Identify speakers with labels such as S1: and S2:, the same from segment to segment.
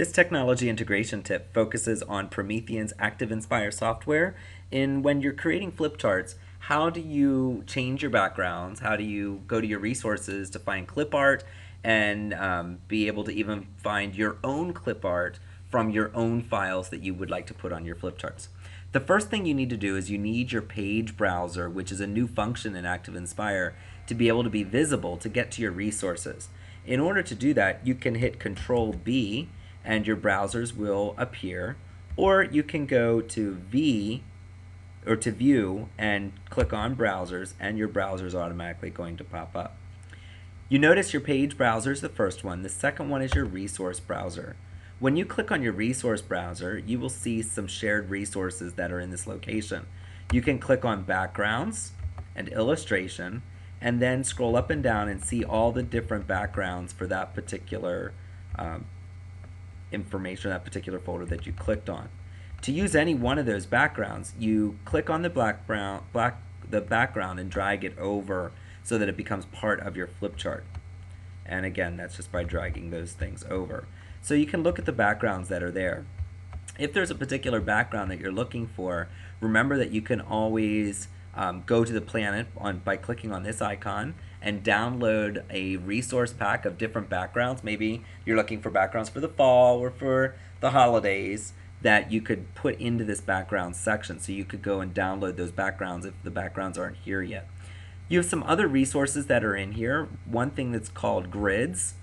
S1: This technology integration tip focuses on Promethean's ActivInspire software. And when you're creating flip charts, how do you change your backgrounds? How do you go to your resources to find clip art and be able to even find your own clip art from your own files that you would like to put on your flip charts? The first thing you need to do is you need your page browser, which is a new function in ActivInspire, to be able to be visible to get to your resources. In order to do that, you can hit Control B and your browsers will appear, or you can go to V or to View and click on Browsers, and your browser is automatically going to pop up. You notice your page browser is the first one. The second one is your resource browser. When you click on your resource browser, you will see some shared resources that are in this location. You can click on Backgrounds and Illustration, and then scroll up and down and see all the different backgrounds for that particular information, that particular folder that you clicked on. To use any one of those backgrounds, you click on the background and drag it over so that it becomes part of your flip chart. And again, that's just by dragging those things over. So you can look at the backgrounds that are there. If there's a particular background that you're looking for, remember that you can always go to the planet by clicking on this icon and download a resource pack of different backgrounds. Maybe you're looking for backgrounds for the fall or for the holidays that you could put into this background section. So you could go and download those backgrounds if the backgrounds aren't here yet. You have some other resources that are in here. One thing that's called grids,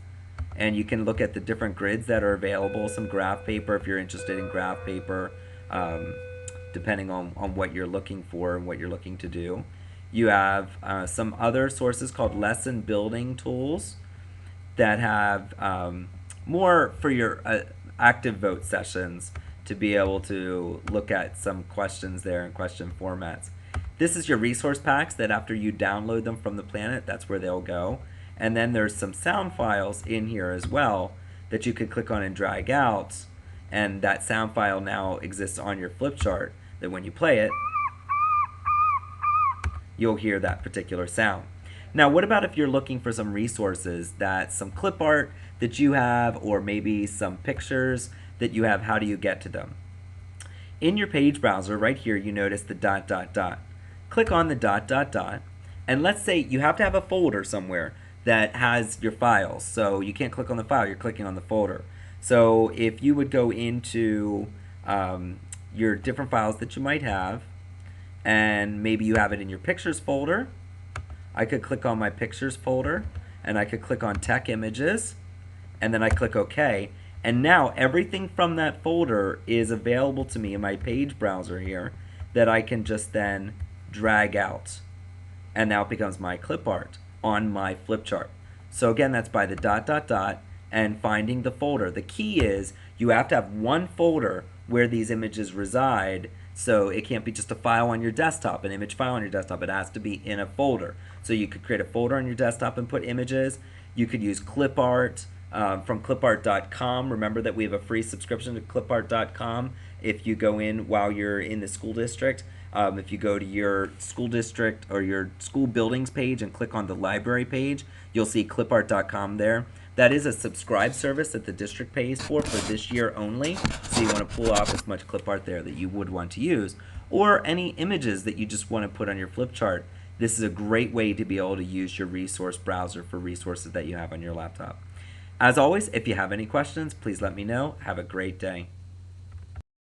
S1: and you can look at the different grids that are available. Some graph paper if you're interested in graph paper, depending on what you're looking for and what you're looking to do. You have some other sources called lesson building tools that have more for your active vote sessions to be able to look at some questions there and question formats. This is your resource packs that after you download them from the planet, that's where they'll go. And then there's some sound files in here as well that you could click on and drag out, and that sound file now exists on your flip chart that when you play it, you'll hear that particular sound. Now, what about if you're looking for some resources, that some clip art that you have, or maybe some pictures that you have? How do you get to them? In your page browser, right here, you notice the dot, dot, dot. Click on the dot, dot, dot, and let's say you have to have a folder somewhere that has your files. So you can't click on the file, you're clicking on the folder. So if you would go into your different files that you might have, and maybe you have it in your pictures folder, I could click on my pictures folder, and I could click on tech images, and then I click OK. And now everything from that folder is available to me in my page browser here that I can just then drag out. And now it becomes my clip art on my flip chart. So again, that's by the dot, dot, dot, and finding the folder. The key is you have to have one folder where these images reside, so it can't be just a file on your desktop, an image file on your desktop. It has to be in a folder. So you could create a folder on your desktop and put images. You could use clip art from clipart.com. Remember that we have a free subscription to clipart.com if you go in while you're in the school district. If you go to your school district or your school buildings page and click on the library page, you'll see clipart.com there. That is a subscribe service that the district pays for this year only. So you want to pull off as much clip art there that you would want to use. Or any images that you just want to put on your flip chart. This is a great way to be able to use your resource browser for resources that you have on your laptop. As always, if you have any questions, please let me know. Have a great day.